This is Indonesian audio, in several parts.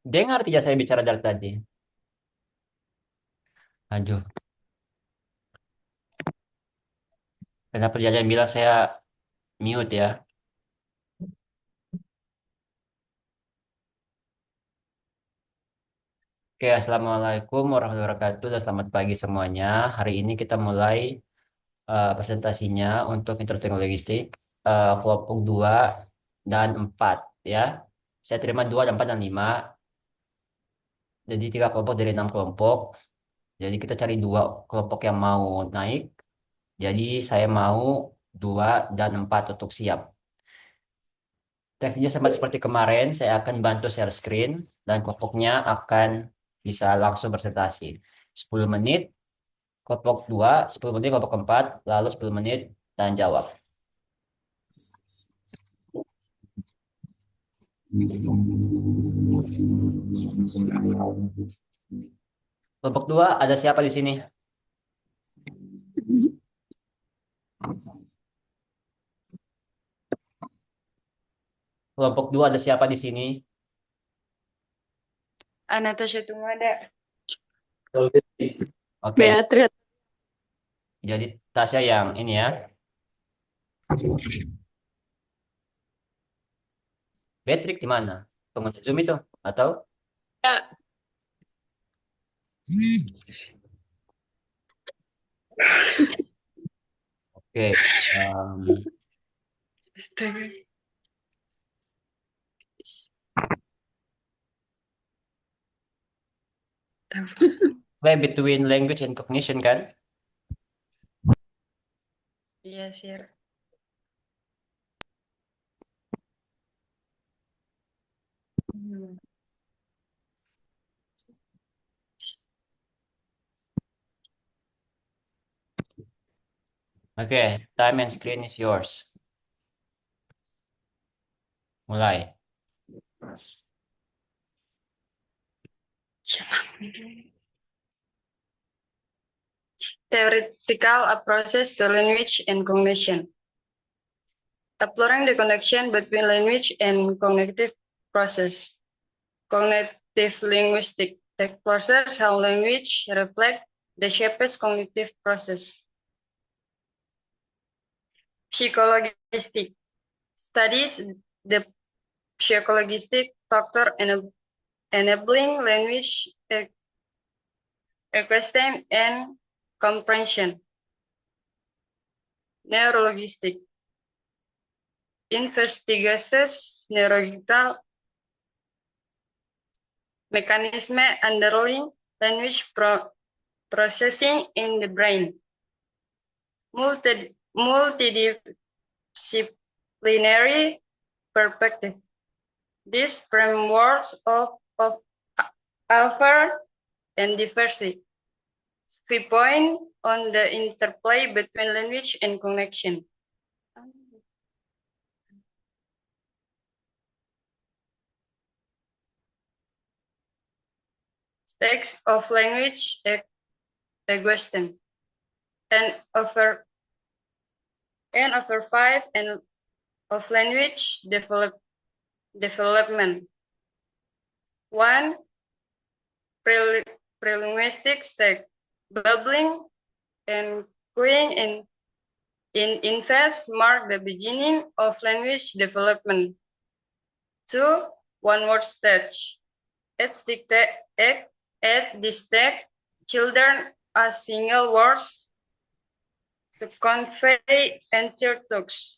Dengar tidak saya bicara dari tadi? Aduh, kenapa dia bilang saya mute ya? Oke, Assalamualaikum warahmatullahi wabarakatuh dan selamat pagi semuanya. Hari ini kita mulai presentasinya untuk introduksi logistik kelompok 2 dan 4 ya. Saya terima 2 dan 4 dan 5. Jadi 3 kelompok dari 6 kelompok. Jadi kita cari 2 kelompok yang mau naik. Jadi saya mau 2 dan 4 untuk siap. Teknisnya sama seperti kemarin, saya akan bantu share screen dan kelompoknya akan bisa langsung presentasi. 10 menit kelompok 2, 10 menit kelompok keempat, lalu 10 menit dan jawab. Kelompok 2 ada siapa di sini? Kelompok 2 ada siapa di sini? Natasha Tumada. Oke, Beatrice. jadi Tasya yang ini ya. Patrick di mana? Pengguna Zoom itu? Atau? Ya, Oke, Astaga. play between language and cognition kan? Iya, share. Hmm. Oke, time and screen is yours. Mulai. Theoretical approaches to language and cognition. Exploring the connection between language and cognitive process. Cognitive linguistic explores how language reflects the shapes cognitive process. Psychologistic studies the psychologistic factor enabling language acquisition and comprehension. Neurologistic investigates neurological mechanism underlying language processing in the brain. Multidisciplinary perspective. These frameworks of alpha and diversity viewpoint on the interplay between language and connection. Text of language exhaustion and over 5 and of language development. One, prelinguistic stack, bubbling and cooing in infants mark the beginning of language development. Two, one word stage. At this stage, children are single words to convey entire talks.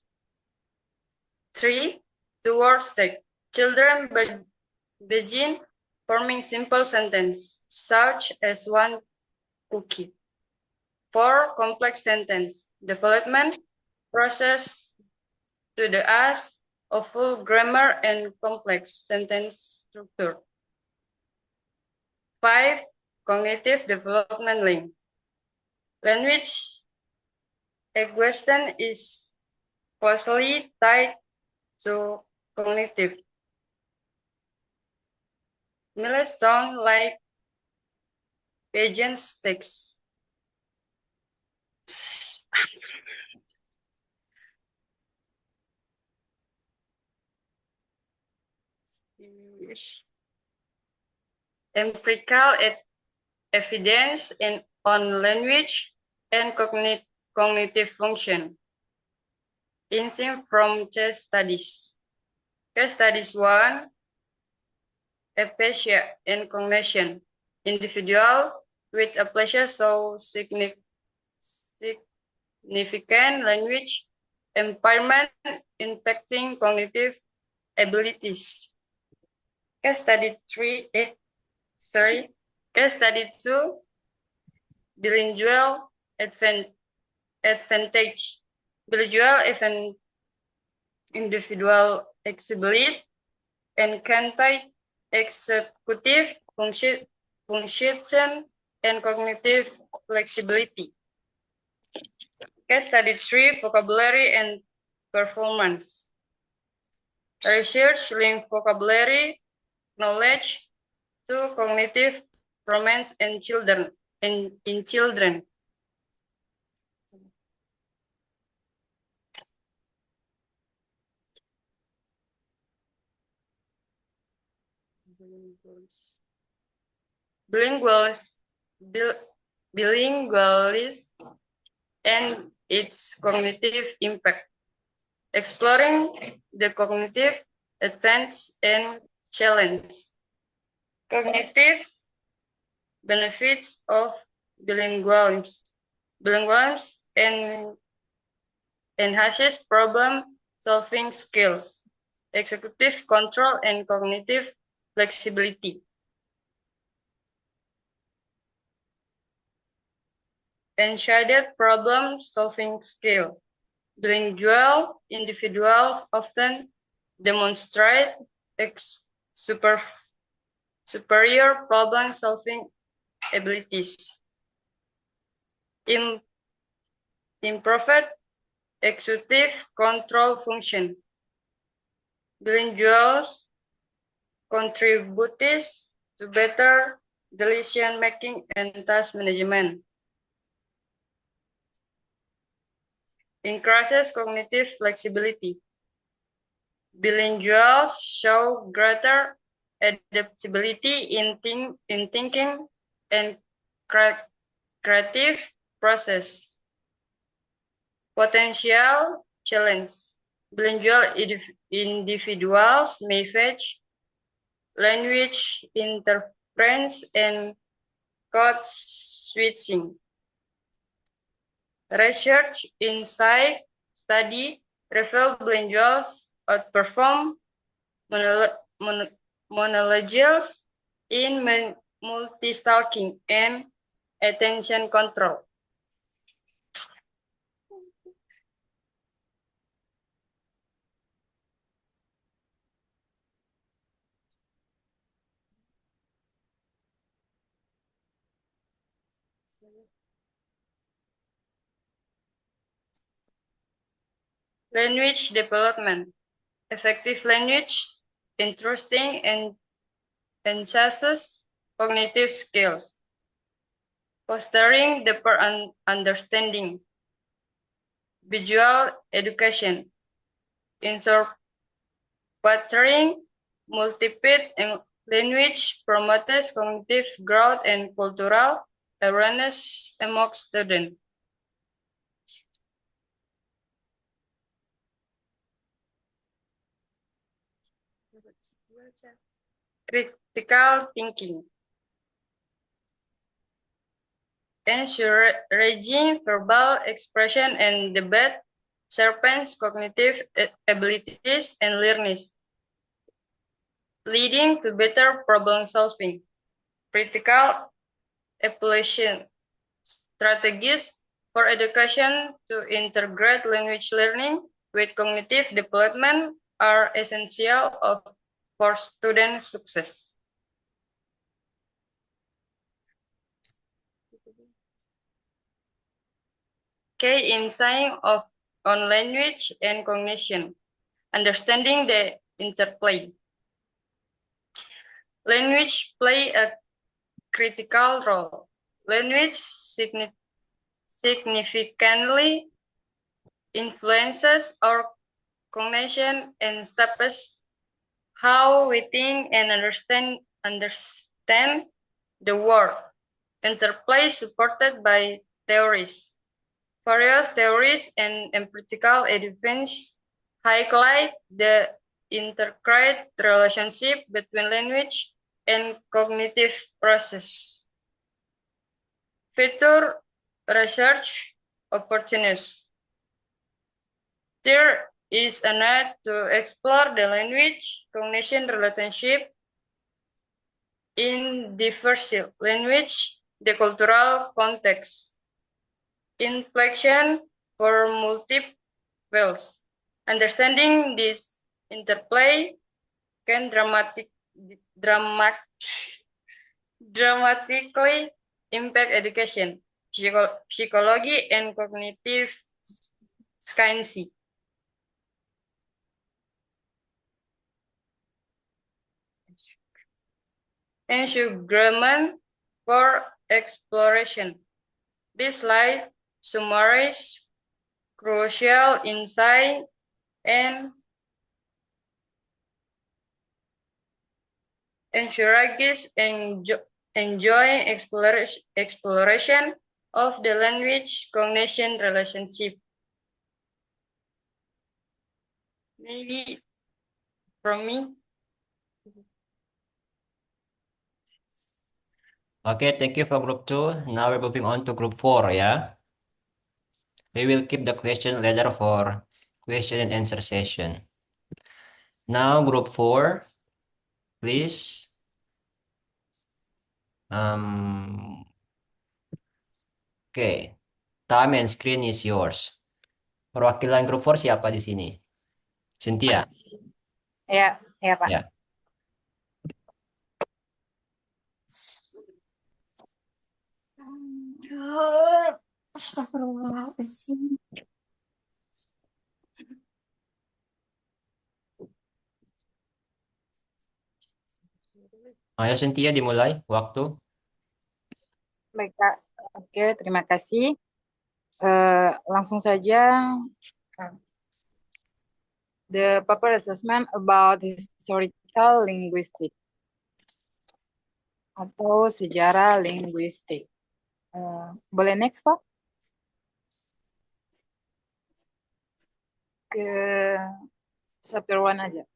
Three, two word stage. Children begin forming simple sentences, such as one cookie. Four, complex sentence development process to the ask of full grammar and complex sentence structure. Five, cognitive development link. Language acquisition is closely tied to cognitive. Milestone like Pigeon's text. empirical evidence on language and cognitive function. Insight from case studies. Case studies 1, aphasia and cognition. Individual with aphasia show significant language impairment impacting cognitive abilities. Case study 2, bilingual advantage. Bilingual individual exhibit and cantate executive function and cognitive flexibility. Case study 3, vocabulary and performance. Research link vocabulary knowledge to cognitive performance in children. Bilingualism and its cognitive impact. Exploring the cognitive advance and challenge. Cognitive benefits of bilingualism. Bilingualism enhances problem-solving skills, executive control, and cognitive flexibility. Enhanced problem-solving skill. Bilingual individuals often demonstrate superior problem-solving abilities. Improved executive control function. Bilinguals contribute to better decision-making and task management. Increases cognitive flexibility. Bilinguals show greater adaptability in thinking and creative process. Potential challenge. Bilingual individuals may face language interference and code switching. Research insight study revealed bilinguals outperform monolinguals in multitasking and attention control. Language development. Effective language, interesting and enhances cognitive skills. Fostering deeper understanding. Visual education. Incorporating multiple language promotes cognitive growth and cultural awareness among students. Critical thinking. Encouraging verbal expression and debate sharpens cognitive abilities and learning, leading to better problem solving. Critical evaluation strategies for education to integrate language learning with cognitive development are essential for student success. Key insight on language and cognition. Understanding the interplay. Language play a critical role. Language significantly influences our cognition and shapes how we think and understand understand the world. Interplay supported by theories. Various theories and empirical evidence highlight the integrated relationship between language and cognitive process. Future research opportunities. There is a need to explore the language cognition relationship in diverse language, the cultural context. Inflection for multiples. Understanding this interplay can dramatically impact education, psychology, and cognitive science. Ensugarment for exploration. This slide summarizes crucial insight and encourages enjoying exploration of the language cognition relationship. Maybe from me. Okay, thank you for group 2. Now we're moving on to group 4 ya. We will keep the question later for question and answer session. Now group 4, please. Okay, time and screen is yours. Perwakilan grup 4 siapa di sini? Cynthia? Ya, ya Pak. Ya. Astagfirullahaladzim. Ayo Cynthia dimulai waktu. Baik Kak. Oke, terima kasih. Langsung saja. The paper assessment about historical linguistics atau sejarah linguistik. Boleh next Pak? Ke chapter 1 aja.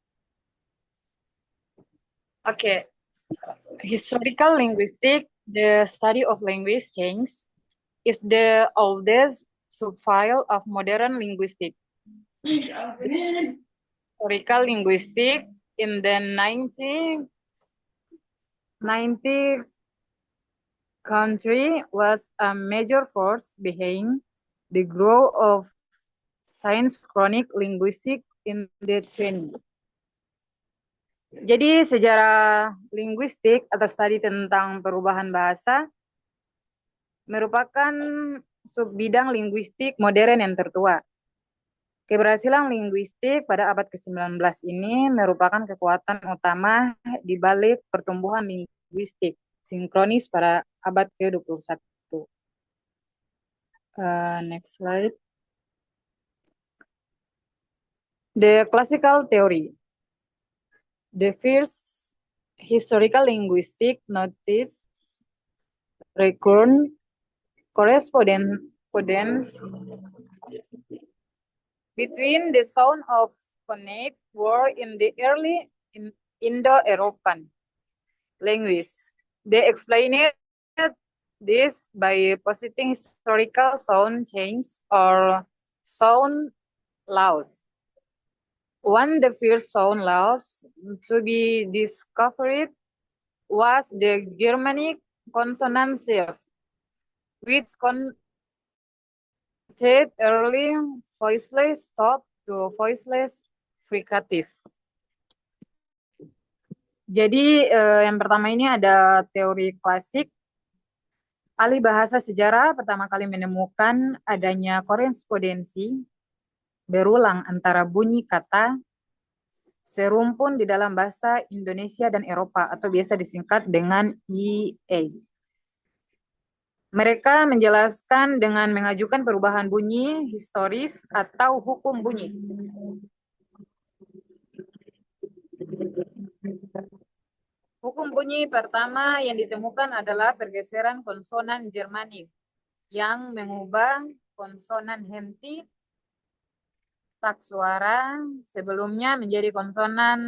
Oke. Historical linguistics, the study of language change, is the oldest subfield of modern linguistics. Historical linguistics in the 1990 country was a major force behind the growth of science chronic linguistics in the 20th. Jadi sejarah linguistik atau studi tentang perubahan bahasa merupakan subbidang linguistik modern yang tertua. Keberhasilan linguistik pada abad ke-19 ini merupakan kekuatan utama di balik pertumbuhan linguistik sinkronis pada abad ke-21. Next slide. The classical theory. The first historical linguistic notice recurrent correspondence between the sound of phonate word in the early Indo-European language. They explained this by positing historical sound change or sound laws. One of the first sound laws to be discovered was the Germanic consonant shift, which converted early voiceless stop to voiceless fricative. Jadi yang pertama ini ada teori klasik. Ahli bahasa sejarah pertama kali menemukan adanya korespondensi berulang antara bunyi kata serumpun di dalam bahasa Indonesia dan Eropa atau biasa disingkat dengan EA. Mereka menjelaskan dengan mengajukan perubahan bunyi historis atau hukum bunyi. Hukum bunyi pertama yang ditemukan adalah pergeseran konsonan Jermanik yang mengubah konsonan henti tak suara sebelumnya menjadi konsonan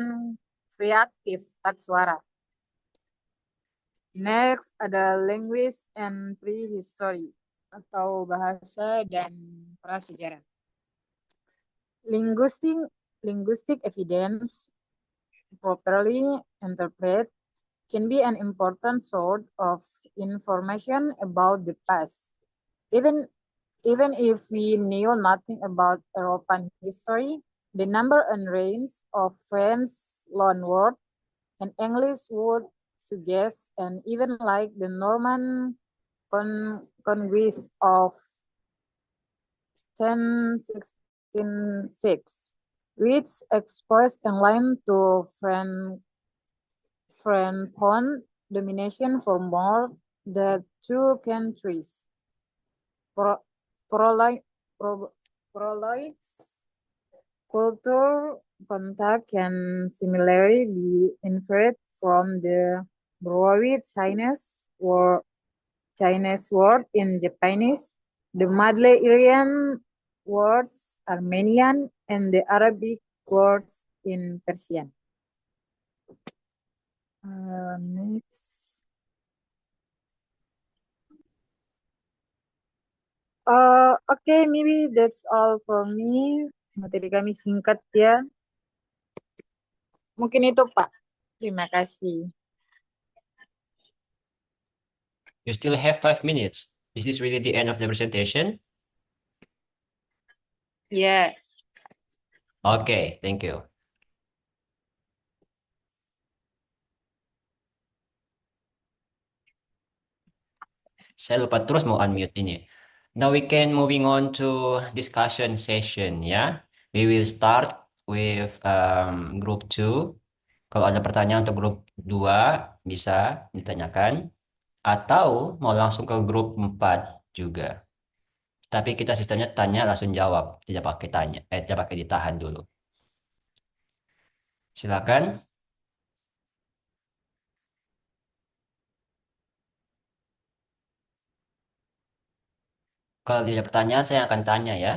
friaktif tak suara. Next ada language and prehistory atau bahasa dan prasejarah. Linguistic linguistic evidence properly interpreted can be an important source of information about the past. Even even if we knew nothing about European history, the number and range of French loanwords and English would suggest, and even like the Norman conquest of 1066, which exposed England to Francophone domination for more than two countries. Prologue, prologues, culture contact can similarly be inferred from the borrowed Chinese word in Japanese, the Madleian words Armenian, and the Arabic words in Persian. Next. Okay, maybe that's all for me. Materi kami singkat ya. Mungkin itu, Pak. Terima kasih. You still have 5 minutes. Is this really the end of the presentation? Yes. Okay, thank you. Saya lupa terus mau unmute ini. Now we can moving on to discussion session ya. We will start with group 2. Kalau ada pertanyaan untuk grup 2 bisa ditanyakan atau mau langsung ke grup 4 juga. Tapi kita sistemnya tanya langsung jawab, tidak pakai tanya, tidak pakai ditahan dulu. Silakan. Kalau tidak ada pertanyaan saya akan tanya ya.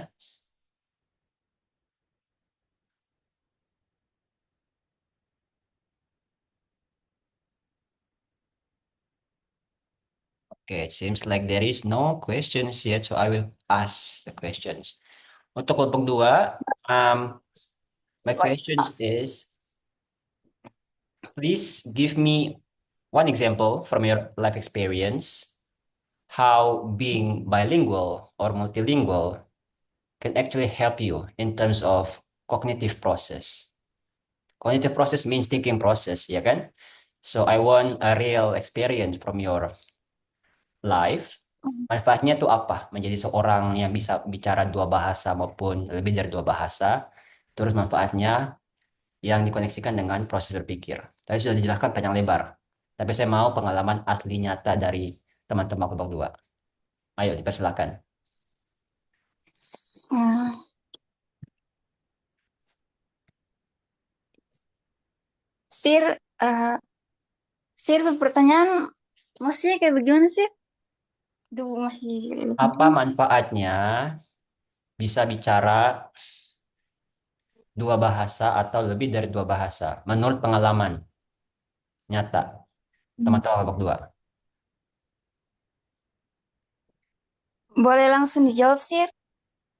Okay, it seems like there is no questions yet, so I will ask the questions. Untuk kelompok 2, my questions is, please give me one example from your life experience how being bilingual or multilingual can actually help you in terms of cognitive process. Cognitive process means thinking process, ya kan? So I want a real experience from your life. Manfaatnya itu apa? Menjadi seorang yang bisa bicara dua bahasa maupun lebih dari dua bahasa. Terus manfaatnya yang dikoneksikan dengan proses berpikir. Tadi sudah dijelaskan panjang lebar. Tapi saya mau pengalaman asli nyata dari teman-teman kelompok 2. Ayo, dipersilakan. Hmm, Sir, Sir, pertanyaan masih kayak bagaimana sih? Duh, masih Apa manfaatnya bisa bicara dua bahasa atau lebih dari dua bahasa menurut pengalaman nyata teman-teman kelompok 2? boleh langsung dijawab, Sir?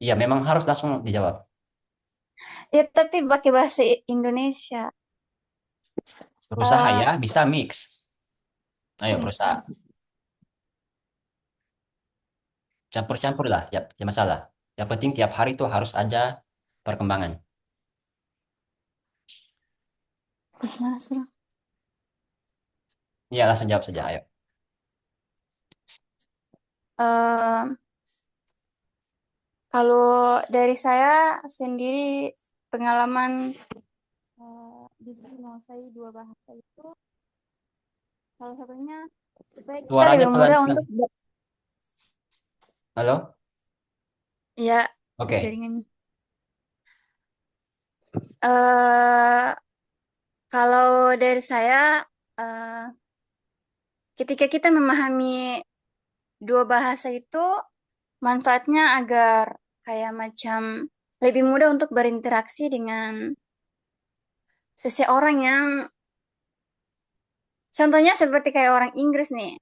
Iya, memang harus langsung dijawab. Ya, tapi pakai bahasa Indonesia. Berusaha Eh, ya, bisa mix. Ayo, berusaha. Campur-campur lah, ya, ya masalah. Yang penting tiap hari itu harus ada perkembangan. Gimana sih? Iya, langsung jawab saja, ayo. Eh, kalau dari saya sendiri pengalaman bisa menguasai dua bahasa itu salah satunya supaya kita Suaranya lebih pelan mudah sekali. untuk Halo? ya Oke. jaringan. Eh, kalau dari saya eh, ketika kita memahami dua bahasa itu, manfaatnya agar kayak macam lebih mudah untuk berinteraksi dengan seseorang yang, contohnya seperti kayak orang Inggris nih.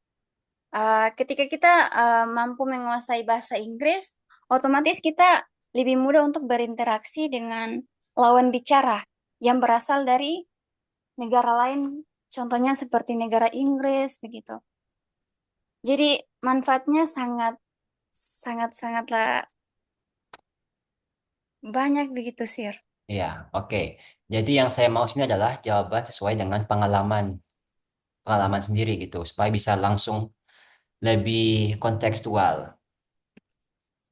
Ketika kita mampu menguasai bahasa Inggris, otomatis kita lebih mudah untuk berinteraksi dengan lawan bicara yang berasal dari negara lain, contohnya seperti negara Inggris begitu. Jadi manfaatnya sangat sangat sangatlah banyak begitu, Sir. Iya, oke. Jadi yang saya mau sini adalah jawaban sesuai dengan pengalaman pengalaman sendiri gitu, supaya bisa langsung lebih kontekstual.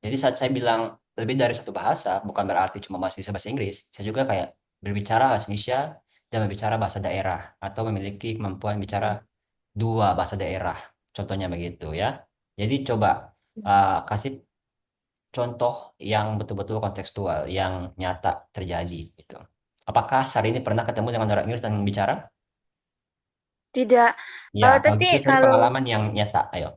Jadi saat saya bilang lebih dari satu bahasa, bukan berarti cuma bahasa Inggris. Saya juga kayak berbicara bahasa Indonesia dan berbicara bahasa daerah, atau memiliki kemampuan bicara dua bahasa daerah. Contohnya begitu ya. Jadi coba kasih contoh yang betul-betul kontekstual, yang nyata terjadi gitu. Apakah Sari ini pernah ketemu dengan orang Inggris dan bicara? Tidak, Ya, kalau tapi gitu cari kalau pengalaman yang nyata. Ayo.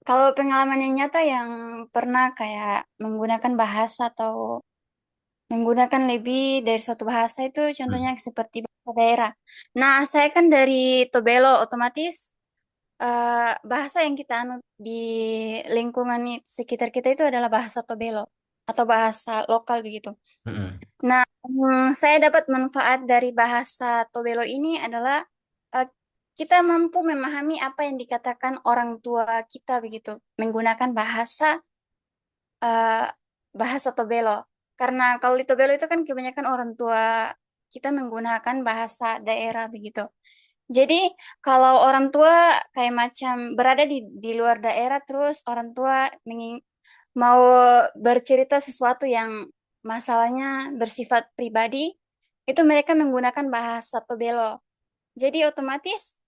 kalau pengalaman yang nyata yang pernah kayak menggunakan bahasa atau menggunakan lebih dari satu bahasa itu Hmm. contohnya seperti bahasa daerah. Nah, saya kan dari Tobelo, otomatis bahasa yang kita anut di lingkungan sekitar kita itu adalah bahasa Tobelo atau bahasa lokal begitu. Mm-mm. Nah, saya dapat manfaat dari bahasa Tobelo ini adalah eh, kita mampu memahami apa yang dikatakan orang tua kita begitu, menggunakan eh, bahasa Tobelo. Karena kalau di Tobelo itu kan kebanyakan orang tua kita menggunakan bahasa daerah begitu. Jadi kalau orang tua kayak macam berada di luar daerah terus orang tua mau bercerita sesuatu yang masalahnya bersifat pribadi, itu mereka menggunakan bahasa Tobelo. Jadi otomatis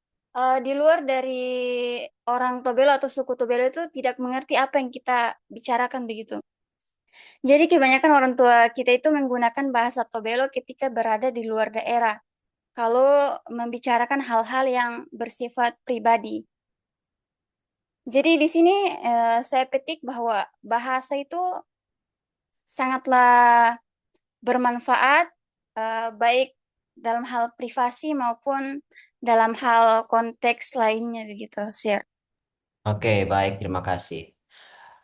di luar dari orang Tobelo atau suku Tobelo itu tidak mengerti apa yang kita bicarakan begitu. Jadi kebanyakan orang tua kita itu menggunakan bahasa Tobelo ketika berada di luar daerah. Kalau membicarakan hal-hal yang bersifat pribadi. Jadi di sini saya petik bahwa bahasa itu sangatlah bermanfaat, baik dalam hal privasi maupun dalam hal konteks lainnya begitu, Sir. Oke, baik, terima kasih.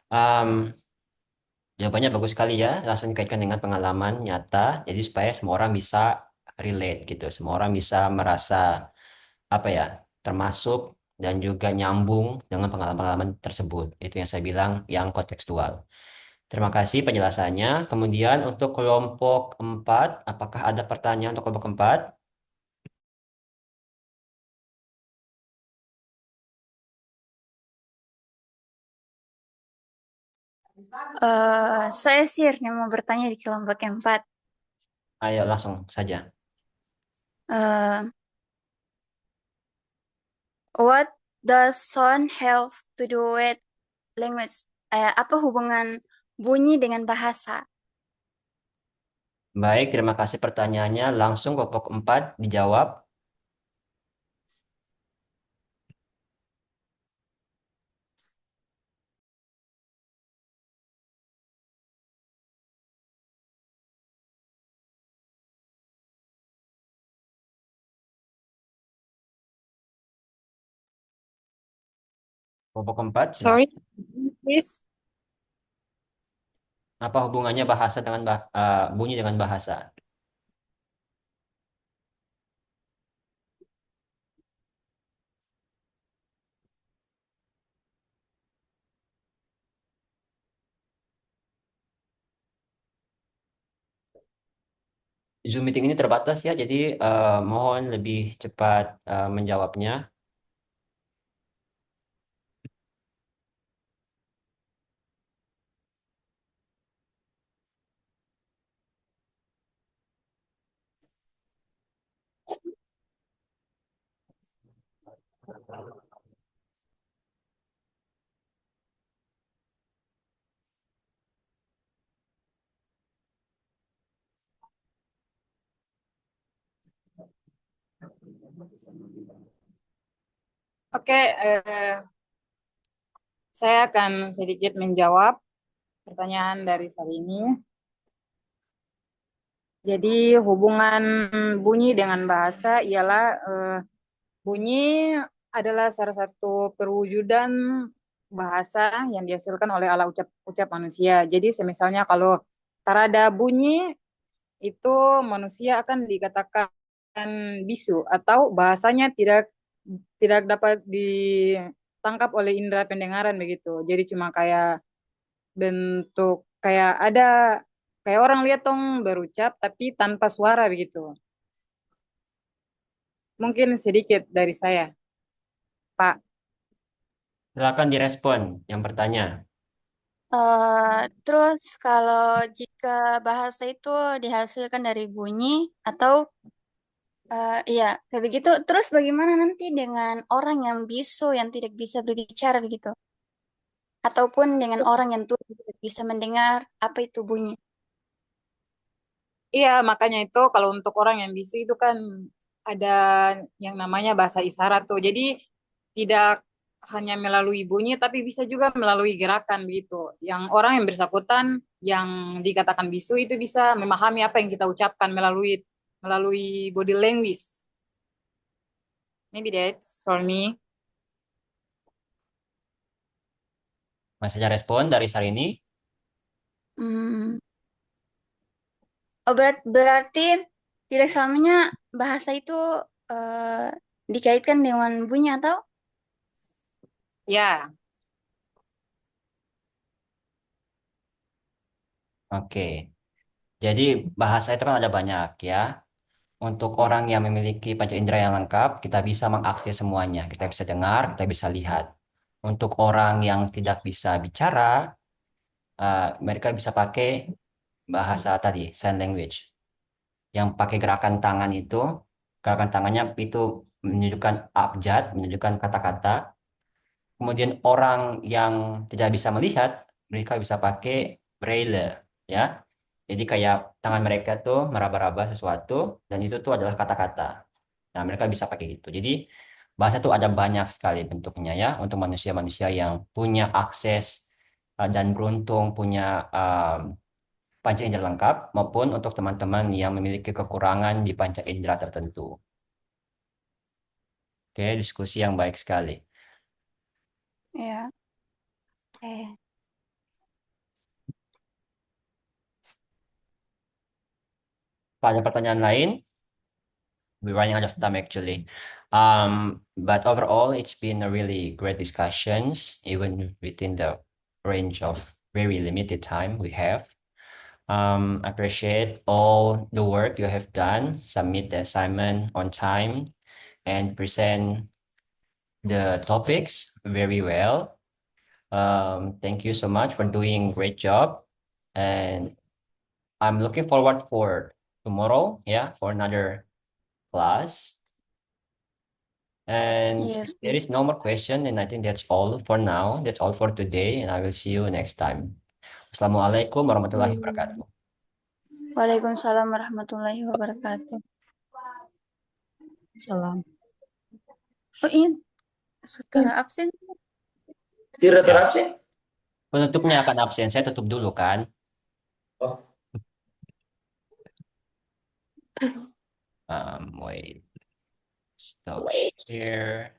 Em, Jawabannya bagus sekali ya, langsung dikaitkan dengan pengalaman nyata, jadi supaya semua orang bisa relate gitu, semua orang bisa merasa apa ya, termasuk dan juga nyambung dengan pengalaman-pengalaman tersebut. Itu yang saya bilang yang kontekstual. Terima kasih penjelasannya. Kemudian untuk kelompok 4, apakah ada pertanyaan untuk kelompok 4? Saya Sir yang mau bertanya di kelompok keempat. Ayo langsung saja. Eh, what does sound have to do with language? Apa hubungan bunyi dengan bahasa? Baik, terima kasih pertanyaannya. Langsung kelompok 4 dijawab. Kelompok 4, nah, Sorry, please. apa hubungannya bahasa dengan bunyi dengan bahasa? Zoom meeting ini terbatas ya, jadi mohon lebih cepat menjawabnya. Oke, saya akan sedikit menjawab pertanyaan dari Salini. Jadi hubungan bunyi dengan bahasa ialah bunyi adalah salah satu perwujudan bahasa yang dihasilkan oleh alat ucap manusia. Jadi semisalnya kalau tak ada bunyi itu manusia akan dikatakan bisu atau bahasanya tidak dapat ditangkap oleh indera pendengaran begitu. Jadi cuma kayak bentuk kayak ada kayak orang lihat tong berucap tapi tanpa suara begitu. Mungkin sedikit dari saya, Pak. Silakan direspon yang bertanya. Terus kalau jika bahasa itu dihasilkan dari bunyi atau iya kayak begitu, terus bagaimana nanti dengan orang yang bisu yang tidak bisa berbicara begitu? Ataupun dengan orang yang tuh tidak bisa mendengar apa itu bunyi? Iya, makanya itu kalau untuk orang yang bisu itu kan ada yang namanya bahasa isyarat tuh. Jadi tidak hanya melalui bunyi, tapi bisa juga melalui gerakan begitu. Yang orang yang bersangkutan yang dikatakan bisu itu bisa memahami apa yang kita ucapkan melalui body language. Maybe that's for me. Masih ada respon dari Sarini? Hmm. Oh, berarti tidak selamanya bahasa itu eh, dikaitkan dengan bunyi atau? Ya, Oke. Jadi bahasa itu kan ada banyak ya. Untuk orang yang memiliki panca indera yang lengkap, kita bisa mengakses semuanya. Kita bisa dengar, kita bisa lihat. Untuk orang yang tidak bisa bicara, mereka bisa pakai bahasa tadi, sign language. Yang pakai gerakan tangan itu, gerakan tangannya itu menunjukkan abjad, menunjukkan kata-kata. Kemudian orang yang tidak bisa melihat, mereka bisa pakai braille, ya. Jadi kayak tangan mereka tuh meraba-raba sesuatu, dan itu tuh adalah kata-kata. Nah, mereka bisa pakai itu. Jadi bahasa tuh ada banyak sekali bentuknya ya untuk manusia-manusia yang punya akses dan beruntung punya panca indera lengkap maupun untuk teman-teman yang memiliki kekurangan di panca indera tertentu. Oke, diskusi yang baik sekali. Ya. Ada pertanyaan lain? We're running out of time actually. But overall, it's been a really great discussions, even within the range of very limited time we have. Appreciate all the work you have done, submit the assignment on time, and present the topics very well. Thank you so much for doing great job, and I'm looking forward for tomorrow, yeah, for another class. And Yes. there is no more question, and I think that's all for now. That's all for today, and I will see you next time. Assalamualaikum warahmatullahi wabarakatuh. Waalaikumsalam warahmatullahi wabarakatuh. salam. Oh iya, saudara absen. Tidak Ya, terabsen. penutupnya akan absen. Saya tutup dulu kan. Oh. Wait, stop share.